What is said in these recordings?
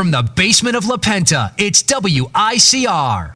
From the basement of La Penta, it's WICR.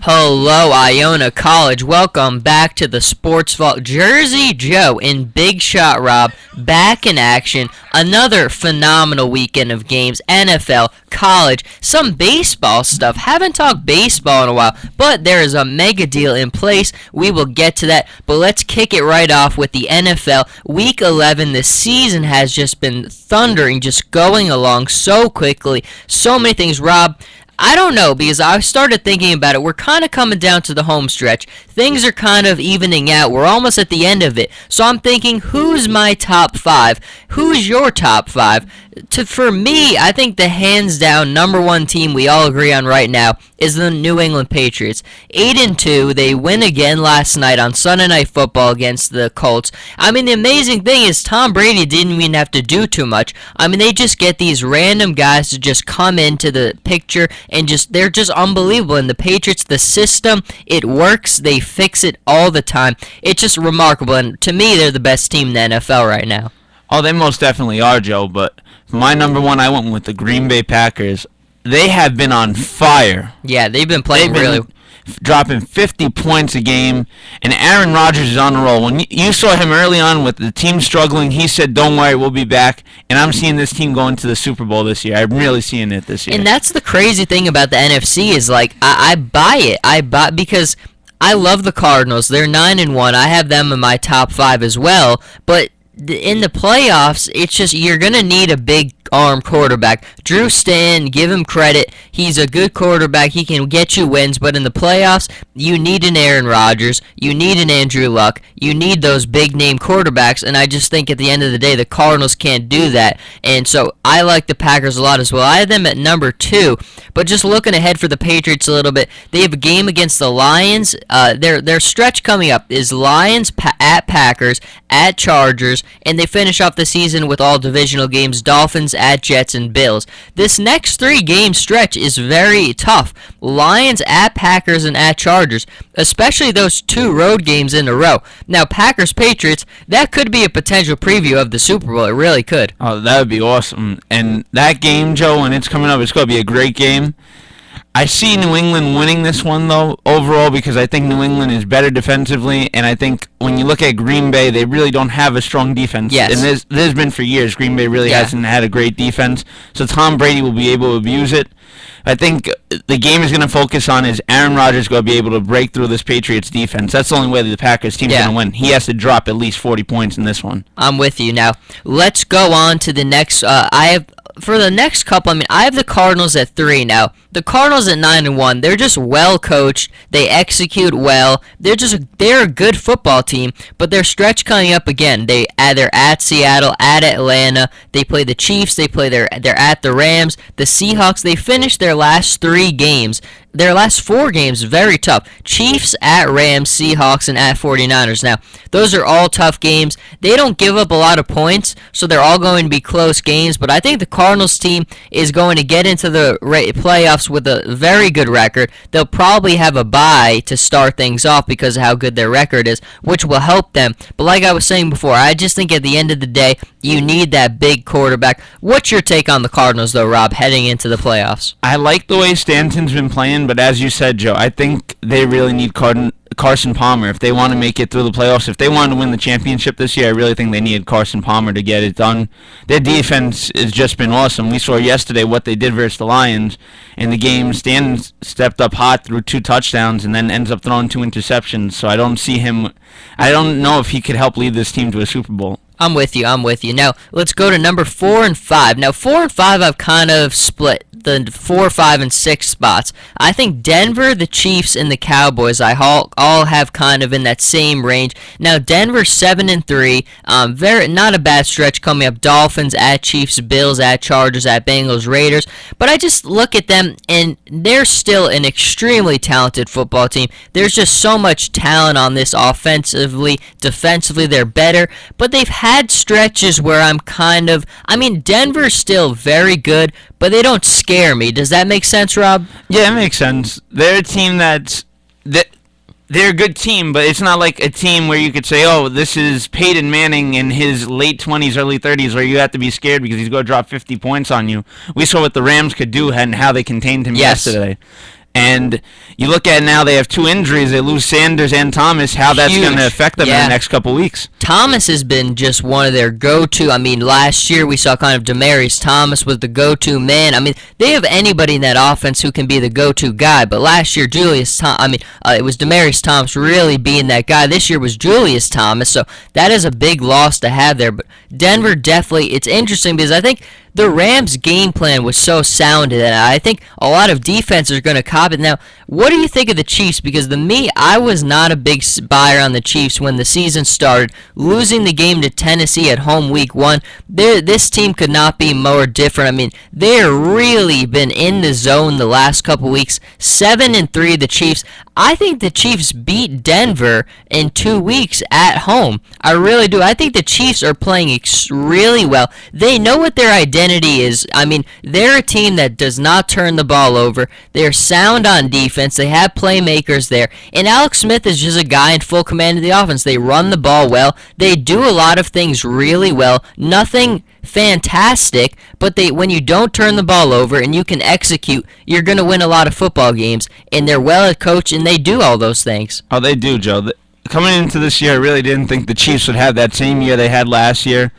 Hello, Iona College. Welcome back to the Sports Vault. Jersey Joe and Big Shot Rob back in action. Another phenomenal weekend of games. NFL, college, some baseball stuff. Haven't talked baseball in a while, but there is a mega deal in place. We will get to that, but let's kick it right off with the NFL. Week 11, the season has just been thundering, just going along so quickly. So many things. Rob, I don't know, because I started thinking about it. We're kind of coming down to the home stretch. Things are kind of evening out. We're almost at the end of it. So I'm thinking, who's my top five? Who's your top five? For me, I think the hands-down number one team we all agree on right now is the New England Patriots. 8-2, they win again last night on Sunday Night Football against the Colts. I mean, the amazing thing is Tom Brady didn't even have to do too much. I mean, they just get these random guys to just come into the picture and they're just unbelievable. And the Patriots, the system, it works. They fix it all the time. It's just remarkable. And to me, they're the best team in the NFL right now. Oh, they most definitely are, Joe. But for my number one, I went with the Green Bay Packers. They have been on fire. Yeah, they've been playing really dropping 50 points a game, and Aaron Rodgers is on the roll. When you saw him early on with the team struggling, he said, "Don't worry, we'll be back." And I'm seeing this team going to the Super Bowl this year. I'm really seeing it this year. And that's the crazy thing about the NFC is, like, I buy it. I buy because I love the Cardinals. They're 9-1. I have them in my top 5 as well. But in the playoffs, it's just you're going to need a big arm quarterback. Drew Stanton, give him credit. He's a good quarterback. He can get you wins, but in the playoffs, you need an Aaron Rodgers. You need an Andrew Luck. You need those big-name quarterbacks, and I just think at the end of the day, the Cardinals can't do that. And so I like the Packers a lot as well. I have them at number 2, but just looking ahead for the Patriots a little bit, they have a game against the Lions. Their stretch coming up is Lions at Packers, at Chargers, and they finish off the season with all divisional games, Dolphins at Jets and Bills. This next 3-game stretch is very tough. Lions at Packers and at Chargers, especially those 2 road games in a row. Now, Packers-Patriots, that could be a potential preview of the Super Bowl. It really could. Oh, that would be awesome. And that game, Joe, when it's coming up, it's going to be a great game. I see New England winning this one, though, overall, because I think New England is better defensively, and I think when you look at Green Bay, they really don't have a strong defense. Yes. And there's been for years, Green Bay really hasn't had a great defense, so Tom Brady will be able to abuse it. I think the game is going to focus on is Aaron Rodgers going to be able to break through this Patriots defense. That's the only way that the Packers team is going to win. He has to drop at least 40 points in this one. I'm with you. Now, let's go on to the next. For the next couple, I have the Cardinals at 3 now. The Cardinals at 9-1. They're just well coached. They execute well. They're a good football team. But their stretch coming up again. They're at Seattle, at Atlanta. They play the Chiefs. They're at the Rams, the Seahawks. They finished their last 3 games. Their last 4 games, very tough. Chiefs at Rams, Seahawks, and at 49ers. Now, those are all tough games. They don't give up a lot of points, so they're all going to be close games. But I think the Cardinals team is going to get into the playoffs with a very good record. They'll probably have a bye to start things off because of how good their record is, which will help them. But like I was saying before, I just think at the end of the day, you need that big quarterback. What's your take on the Cardinals, though, Rob, heading into the playoffs? I like the way Stanton's been playing, but as you said, Joe, I think they really need Carson Palmer if they want to make it through the playoffs. If they want to win the championship this year, I really think they needed Carson Palmer to get it done. Their defense has just been awesome. We saw yesterday what they did versus the Lions. In the game, Stanton stepped up hot, threw 2 touchdowns, and then ends up throwing 2 interceptions. So I don't know if he could help lead this team to a Super Bowl. I'm with you. Now, let's go to number 4 and 5. Now, 4 and 5 I've kind of split the 4, 5, and 6 spots. I think Denver, the Chiefs, and the Cowboys I all have kind of in that same range. Now, Denver 7-3, not a bad stretch coming up. Dolphins at Chiefs, Bills at Chargers, at Bengals, Raiders. But I just look at them, and they're still an extremely talented football team. There's just so much talent on this offensively, defensively, they're better. But they've had stretches where Denver's still very good, but they don't scare me. Does that make sense, Rob? Yeah, it makes sense. They're a team they're a good team, but it's not like a team where you could say, oh, this is Peyton Manning in his late 20s, early 30s, where you have to be scared because he's going to drop 50 points on you. We saw what the Rams could do and how they contained him yesterday. And you look at now they have 2 injuries. They lose Sanders and Thomas. How that's going to affect them in the next couple weeks. Thomas has been just one of their go-to. I mean, last year we saw kind of Demaryius Thomas was the go-to man. I mean, they have anybody in that offense who can be the go-to guy. But last year, it was Demaryius Thomas really being that guy. This year was Julius Thomas. So that is a big loss to have there. But Denver definitely, it's interesting because I think the Rams' game plan was so sound, and I think a lot of defenses are going to copy it. Now, what do you think of the Chiefs? Because I was not a big buyer on the Chiefs when the season started. Losing the game to Tennessee at home week 1, this team could not be more different. I mean, they've really been in the zone the last couple weeks. 7-3 the Chiefs. I think the Chiefs beat Denver in 2 weeks at home. I really do. I think the Chiefs are playing really well. They know what their identity is. I mean, they're a team that does not turn the ball over. They're sound on defense. They have playmakers there. And Alex Smith is just a guy in full command of the offense. They run the ball well. They do a lot of things really well. Nothing fantastic, but when you don't turn the ball over and you can execute, you're going to win a lot of football games. And they're well coached, and they do all those things. Oh, they do, Joe. Coming into this year, I really didn't think the Chiefs would have that same year they had last year.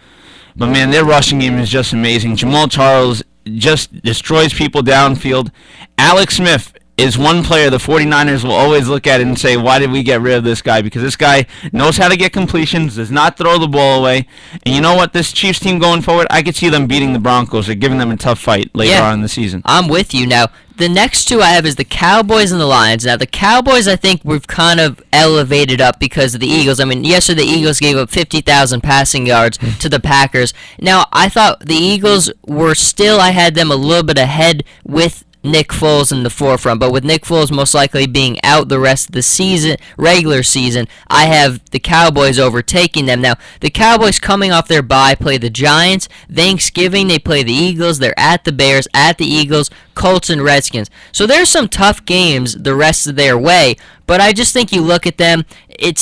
But, man, their rushing game is just amazing. Jamal Charles just destroys people downfield. Alex Smith is one player the 49ers will always look at and say, why did we get rid of this guy? Because this guy knows how to get completions, does not throw the ball away. And you know what? This Chiefs team going forward, I could see them beating the Broncos or giving them a tough fight later on in the season. I'm with you. Now, the next 2 I have is the Cowboys and the Lions. Now, the Cowboys, I think we've kind of elevated up because of the Eagles. I mean, yesterday the Eagles gave up 50,000 passing yards to the Packers. Now, I thought the Eagles I had them a little bit ahead with Nick Foles in the forefront, but with Nick Foles most likely being out the rest of the season, regular season, I have the Cowboys overtaking them. Now, the Cowboys coming off their bye play the Giants. Thanksgiving, they play the Eagles. They're at the Bears, at the Eagles, Colts, and Redskins. So there's some tough games the rest of their way, but I just think you look at them, when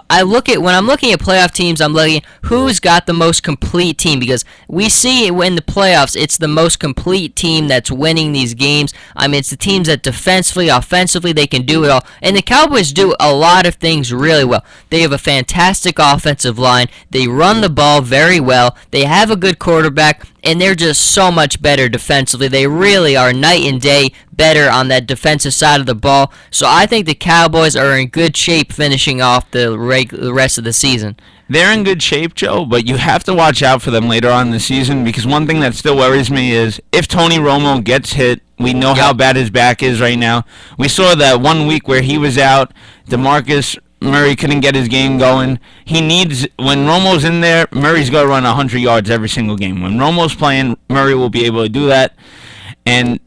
I'm looking at playoff teams, I'm looking at who's got the most complete team, because we see in the playoffs, it's the most complete team that's winning these games. I mean, it's the teams that defensively, offensively, they can do it all. And the Cowboys do a lot of things really well. They have a fantastic offensive line. They run the ball very well. They have a good quarterback, and they're just so much better defensively. They really are night and day better on that defensive side of the ball. So I think the Cowboys are in good shape finishing off the rest of the season. They're in good shape, Joe, but you have to watch out for them later on in the season, because one thing that still worries me is if Tony Romo gets hit, we know how bad his back is right now. We saw that 1 week where he was out, DeMarcus Murray couldn't get his game going. When Romo's in there, Murray's got to run 100 yards every single game. When Romo's playing, Murray will be able to do that. And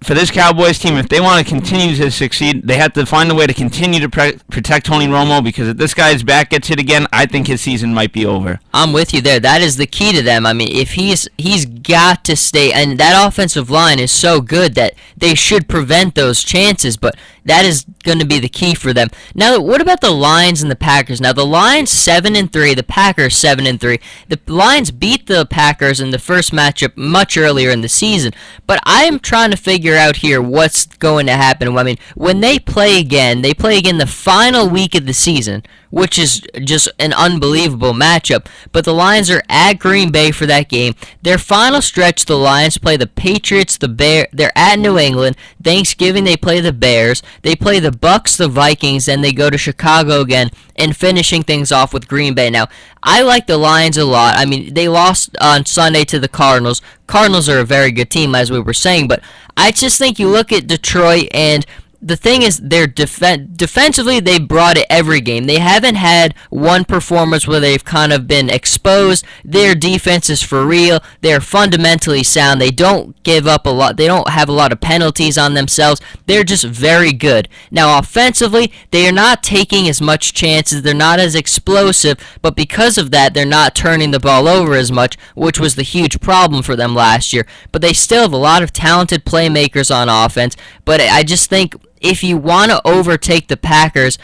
for this Cowboys team, if they want to continue to succeed, they have to find a way to continue to protect Tony Romo, because if this guy's back gets hit again, I think his season might be over. I'm with you there. That is the key to them. I mean, if he's got to stay, and that offensive line is so good that they should prevent those chances, but that is going to be the key for them. Now, what about the Lions and the Packers? Now, the Lions 7-3, the Packers 7-3. The Lions beat the Packers in the first matchup much earlier in the season, but I am trying to figure out here what's going to happen. I mean, when they play again the final week of the season, which is just an unbelievable matchup. But the Lions are at Green Bay for that game. Their final stretch, the Lions play the Patriots, they're at New England. Thanksgiving, they play the Bears. They play the Bucks, the Vikings, then they go to Chicago again, and finishing things off with Green Bay. Now, I like the Lions a lot. I mean, they lost on Sunday to the Cardinals. Cardinals are a very good team, as we were saying, but I just think you look at Detroit, and the thing is, they're defensively, they brought it every game. They haven't had one performance where they've kind of been exposed. Their defense is for real. They're fundamentally sound. They don't give up a lot. They don't have a lot of penalties on themselves. They're just very good. Now, offensively, they are not taking as much chances. They're not as explosive, but because of that, they're not turning the ball over as much, which was the huge problem for them last year. But they still have a lot of talented playmakers on offense, but I just think if you want to overtake the Packers,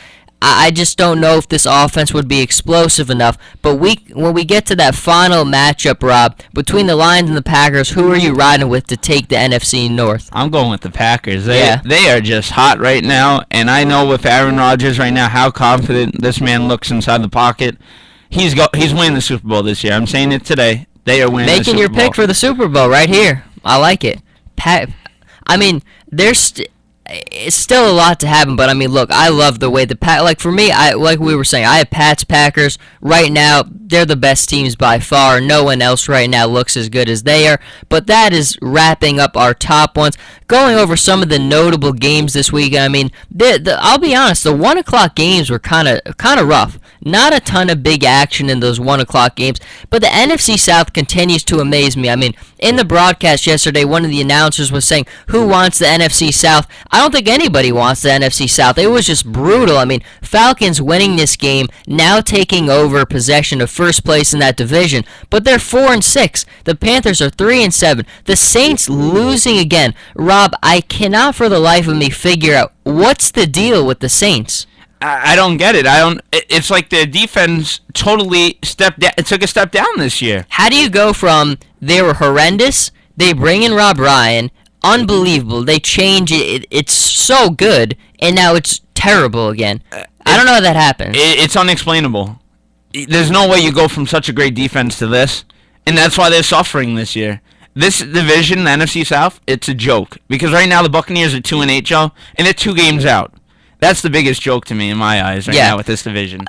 I just don't know if this offense would be explosive enough. But when we get to that final matchup, Rob, between the Lions and the Packers, who are you riding with to take the NFC North? I'm going with the Packers. They are just hot right now, and I know with Aaron Rodgers right now how confident this man looks inside the pocket. He's winning the Super Bowl this year. I'm saying it today. They are winning the Super Bowl. Making your pick for the Super Bowl right here. I like it. I mean, it's still a lot to happen, but I mean, look, I love the way like for me, like we were saying, I have Pats, Packers right now. They're the best teams by far. No one else right now looks as good as they are. But that is wrapping up our top ones. Going over some of the notable games this week. I mean, I'll be honest, the 1 o'clock games were kind of rough. Not a ton of big action in those 1 o'clock games, but the NFC South continues to amaze me. I mean, in the broadcast yesterday, one of the announcers was saying, who wants the NFC South? I don't think anybody wants the NFC South. It was just brutal. I mean, Falcons winning this game, now taking over possession of first place in that division, but they're 4-6. The Panthers are 3-7. The Saints losing again. Rob, I cannot for the life of me figure out what's the deal with the Saints. I don't get it. It's like the defense totally took a step down this year. How do you go from they were horrendous, they bring in Rob Ryan, unbelievable, they change it, it's so good, and now it's terrible again? I don't know how that happens. It's unexplainable. There's no way you go from such a great defense to this, and that's why they're suffering this year. This division, the NFC South, it's a joke. Because right now the Buccaneers are 2-8, Joe, and they're 2 games out. That's the biggest joke to me in my eyes right now with this division.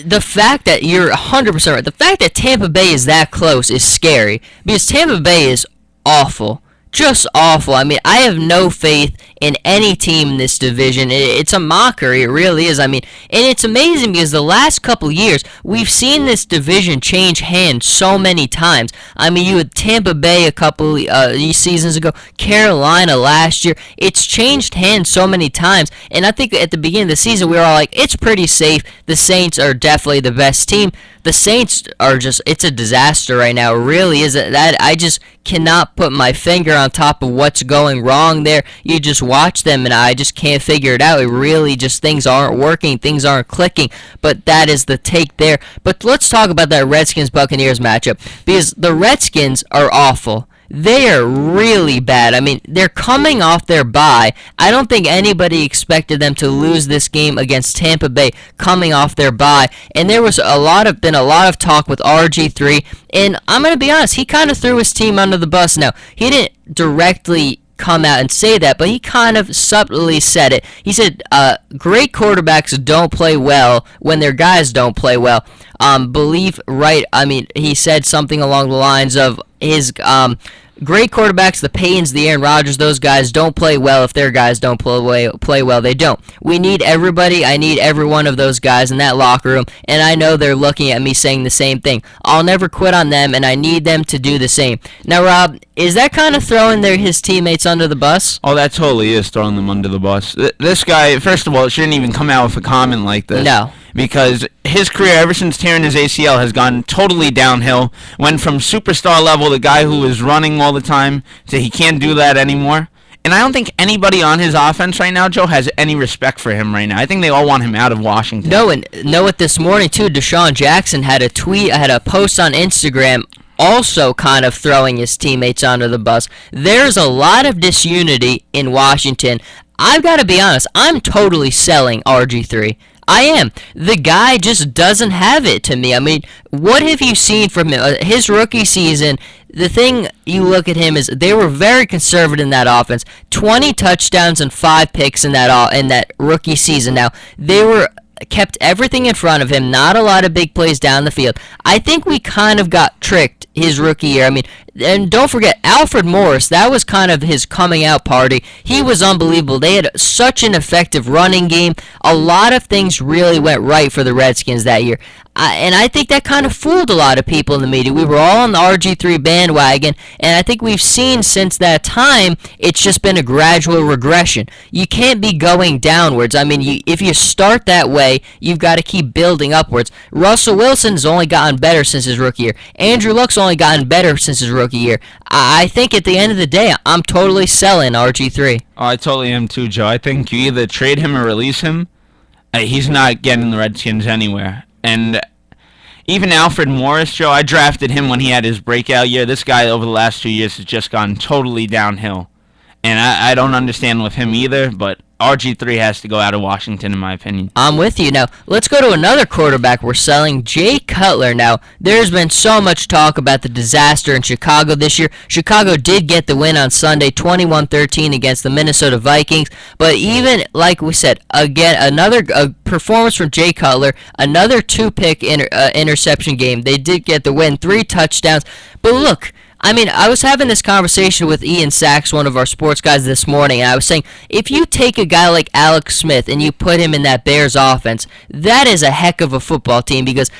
The fact that you're 100% right. The fact that Tampa Bay is that close is scary because Tampa Bay is awful. Just awful. I mean, I have no faith in any team in this division. It's a mockery. It really is. I mean, and it's amazing because the last couple years, we've seen this division change hands so many times. I mean, you had Tampa Bay a couple seasons ago, Carolina last year. It's changed hands so many times. And I think at the beginning of the season, we were all like, it's pretty safe. The Saints are definitely the best team. The Saints are it's a disaster right now. It really is. That I just cannot put my finger on top of what's going wrong there. You just watch them, and I just can't figure it out. It really just, things aren't working. Things aren't clicking. But that is the take there. But let's talk about that Redskins-Buccaneers matchup, because the Redskins are awful. They are really bad. I mean, they're coming off their bye. I don't think anybody expected them to lose this game against Tampa Bay coming off their bye. And there was been a lot of talk with RG3. And I'm going to be honest, he kind of threw his team under the bus. Now, he didn't directly come out and say that, but he kind of subtly said it. He said, great quarterbacks don't play well when their guys don't play well. He said something along the lines of his great quarterbacks, the Paytons, the Aaron Rodgers, those guys don't play well if their guys don't play well. They don't. We need everybody. I need every one of those guys in that locker room, and I know they're looking at me saying the same thing. I'll never quit on them, and I need them to do the same. Now, Rob, is that kind of throwing his teammates under the bus? Oh, that totally is throwing them under the bus. This guy, first of all, shouldn't even come out with a comment like this. No. Because his career, ever since tearing his ACL, has gone totally downhill. Went from superstar level, the guy who was running all the time, to he can't do that anymore. And I don't think anybody on his offense right now, Joe, has any respect for him right now. I think they all want him out of Washington. No, and know it this morning, too. Deshaun Jackson had a post on Instagram also kind of throwing his teammates under the bus. There's a lot of disunity in Washington. I've got to be honest, I'm totally selling RG3. I am. The guy just doesn't have it to me. I mean, what have you seen from him? His rookie season, the thing you look at him is they were very conservative in that offense. 20 touchdowns and 5 picks in that rookie season. Now, they were kept everything in front of him, not a lot of big plays down the field. I think we kind of got tricked his rookie year. I mean, and don't forget, Alfred Morris, that was kind of his coming out party. He was unbelievable. They had such an effective running game. A lot of things really went right for the Redskins that year. And I think that kind of fooled a lot of people in the media. We were all on the RG3 bandwagon, and I think we've seen since that time, it's just been a gradual regression. You can't be going downwards. I mean, if you start that way, you've got to keep building upwards. Russell Wilson's only gotten better since his rookie year. Andrew Luck's only gotten better since his rookie rookie year. I think at the end of the day, I'm totally selling RG3. Oh, I totally am too, Joe. I think you either trade him or release him. He's not getting the Redskins anywhere. And even Alfred Morris, Joe, I drafted him when he had his breakout year. This guy over the last 2 years has just gone totally downhill. And I don't understand with him either, but RG3 has to go out of Washington, in my opinion. I'm with you. Now, let's go to another quarterback we're selling, Jay Cutler. Now, there's been so much talk about the disaster in Chicago this year. Chicago did get the win on Sunday, 21-13 against the Minnesota Vikings. But even, like we said, again, another performance from Jay Cutler, another two-pick interception game. They did get the win, 3 touchdowns. But look, I mean, I was having this conversation with Ian Sachs, one of our sports guys, this morning, and I was saying, if you take a guy like Alex Smith and you put him in that Bears offense, that is a heck of a football team because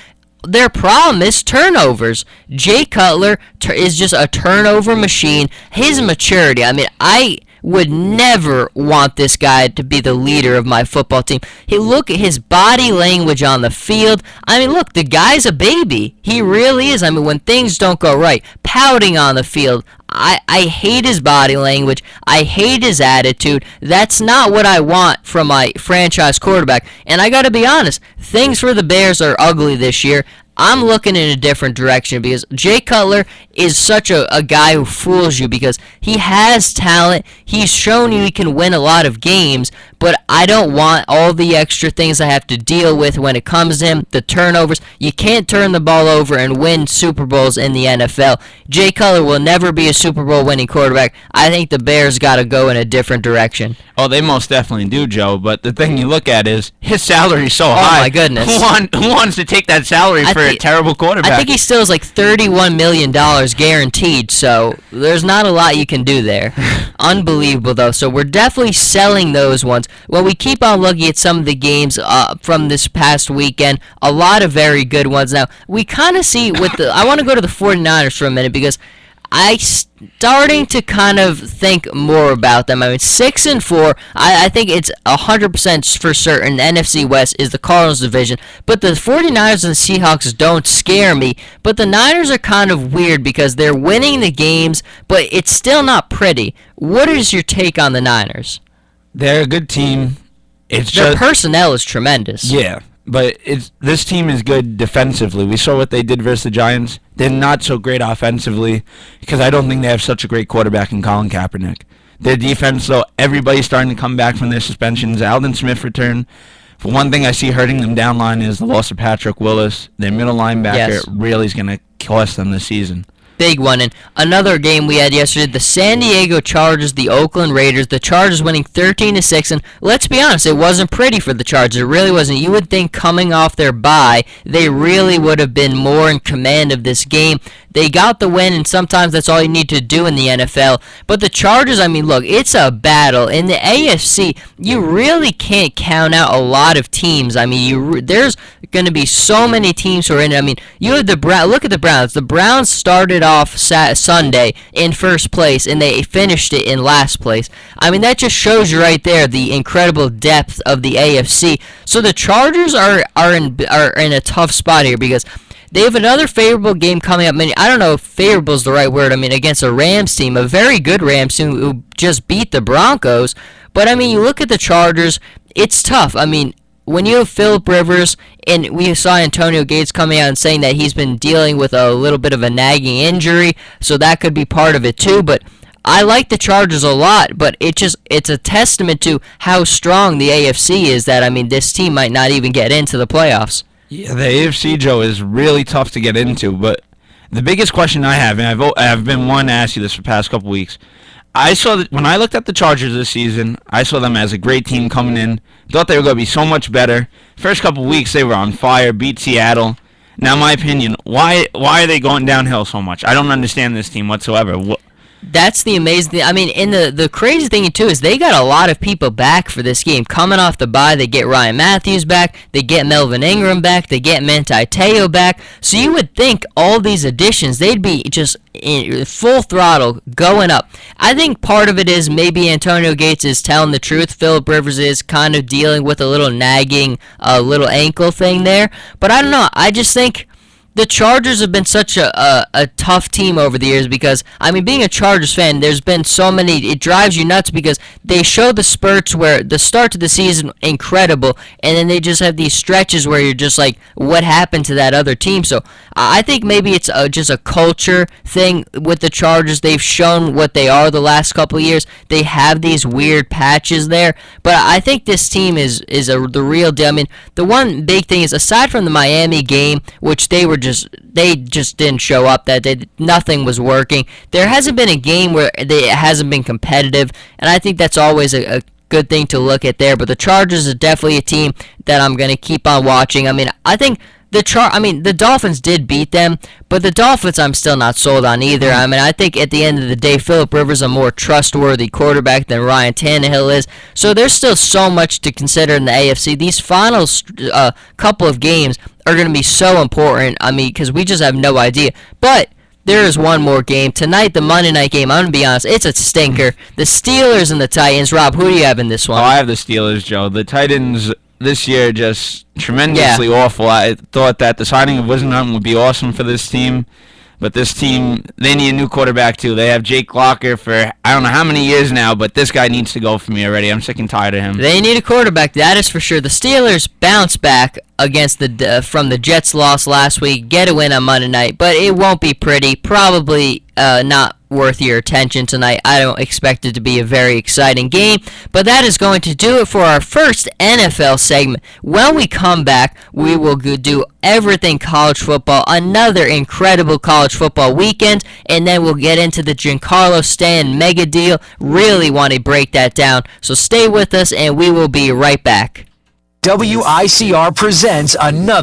their problem is turnovers. Jay Cutler is just a turnover machine. His maturity, I mean, I would never want this guy to be the leader of my football team. Hey, look at his body language on the field. I mean, look, the guy's a baby. He really is. I mean, when things don't go right, pouting on the field. I hate his body language. I hate his attitude. That's not what I want from my franchise quarterback. And I got to be honest, things for the Bears are ugly this year. I'm looking in a different direction because Jay Cutler is such a guy who fools you because he has talent. He's shown you he can win a lot of games, but I don't want all the extra things I have to deal with when it comes to him, the turnovers. You can't turn the ball over and win Super Bowls in the NFL. Jay Cutler will never be a Super Bowl winning quarterback. I think the Bears got to go in a different direction. Oh, they most definitely do, Joe. But the thing you look at is his salary is so high. Oh, my goodness. Who wants to take that salary for a terrible quarterback? I think he still is like $31 million guaranteed, so there's not a lot you can do there. Unbelievable, though. So we're definitely selling those ones. When we keep on looking at some of the games from this past weekend, a lot of very good ones. Now, we kind of see with the... I want to go to the 49ers for a minute because I starting to kind of think more about them. I mean, 6-4. I think it's 100% for certain. NFC West is the Cardinals division, but the 49ers and the Seahawks don't scare me. But the Niners are kind of weird because they're winning the games, but it's still not pretty. What is your take on the Niners? They're a good team. Their personnel is tremendous. Yeah. But this team is good defensively. We saw what they did versus the Giants. They're not so great offensively because I don't think they have such a great quarterback in Colin Kaepernick. Their defense, though, everybody's starting to come back from their suspensions. Aldon Smith returned. For one thing I see hurting them down line is the loss of Patrick Willis. Their middle linebacker really is going to cost them this season. Big one. And another game we had yesterday, the San Diego Chargers, the Oakland Raiders. The Chargers winning 13-6, and let's be honest, it wasn't pretty for the Chargers. It really wasn't. You would think coming off their bye, they really would have been more in command of this game. They got the win, and sometimes that's all you need to do in the NFL. But the Chargers, I mean, look, it's a battle. In the AFC, you really can't count out a lot of teams. I mean, there's going to be so many teams who are in it. I mean, you have the look at the Browns. The Browns started off Sunday in first place, and they finished it in last place. I mean, that just shows you right there the incredible depth of the AFC. So the Chargers are in a tough spot here because they have another favorable game coming up. I mean, I don't know if favorable is the right word. I mean, against a Rams team, a very good Rams team who just beat the Broncos. But, I mean, you look at the Chargers, it's tough. I mean, when you have Phillip Rivers, and we saw Antonio Gates coming out and saying that he's been dealing with a little bit of a nagging injury, so that could be part of it too. But I like the Chargers a lot, but it's a testament to how strong the AFC is that, I mean, this team might not even get into the playoffs. Yeah, the AFC, Joe, is really tough to get into, but the biggest question I have, and I've been wanting to ask you this for the past couple weeks, I saw that when I looked at the Chargers this season, I saw them as a great team coming in. Thought they were going to be so much better. First couple weeks, they were on fire, beat Seattle. Now, my opinion, why are they going downhill so much? I don't understand this team whatsoever. That's the amazing thing. I mean, and the crazy thing, too, is they got a lot of people back for this game. Coming off the bye, they get Ryan Matthews back, they get Melvin Ingram back, they get Manti Te'o back. So you would think all these additions, they'd be just in full throttle going up. I think part of it is maybe Antonio Gates is telling the truth. Phillip Rivers is kind of dealing with a little nagging, little ankle thing there. But I don't know. I just think the Chargers have been such a tough team over the years because, I mean, being a Chargers fan, there's been so many, it drives you nuts because they show the spurts where the start to the season, incredible, and then they just have these stretches where you're just like, what happened to that other team? So I think maybe it's just a culture thing with the Chargers. They've shown what they are the last couple of years. They have these weird patches there, but I think this team is the real deal. I mean, the one big thing is, aside from the Miami game, which they just didn't show up that day. Nothing was working. There hasn't been a game where it hasn't been competitive, and I think that's always a good thing to look at there. But the Chargers are definitely a team that I'm going to keep on watching. I mean, I think the Dolphins did beat them, but the Dolphins I'm still not sold on either. I mean, I think at the end of the day, Phillip Rivers is a more trustworthy quarterback than Ryan Tannehill is. So there's still so much to consider in the AFC. These final couple of games are going to be so important, I mean, because we just have no idea. But there is one more game. Tonight, the Monday night game, I'm going to be honest, it's a stinker. The Steelers and the Titans. Rob, who do you have in this one? Oh, I have the Steelers, Joe. The Titans this year just tremendously awful. I thought that the signing of Wisdom would be awesome for this team. But this team, they need a new quarterback, too. They have Jake Locker for I don't know how many years now, but this guy needs to go for me already. I'm sick and tired of him. They need a quarterback, that is for sure. The Steelers bounce back against from the Jets' loss last week, get a win on Monday night, but it won't be pretty. Probably not worth your attention tonight. I don't expect it to be a very exciting game, but that is going to do it for our first NFL segment. When we come back, we will do everything college football, another incredible college football weekend, and then we'll get into the Giancarlo Stanton mega deal. Really want to break that down, so stay with us, and we will be right back. WICR presents another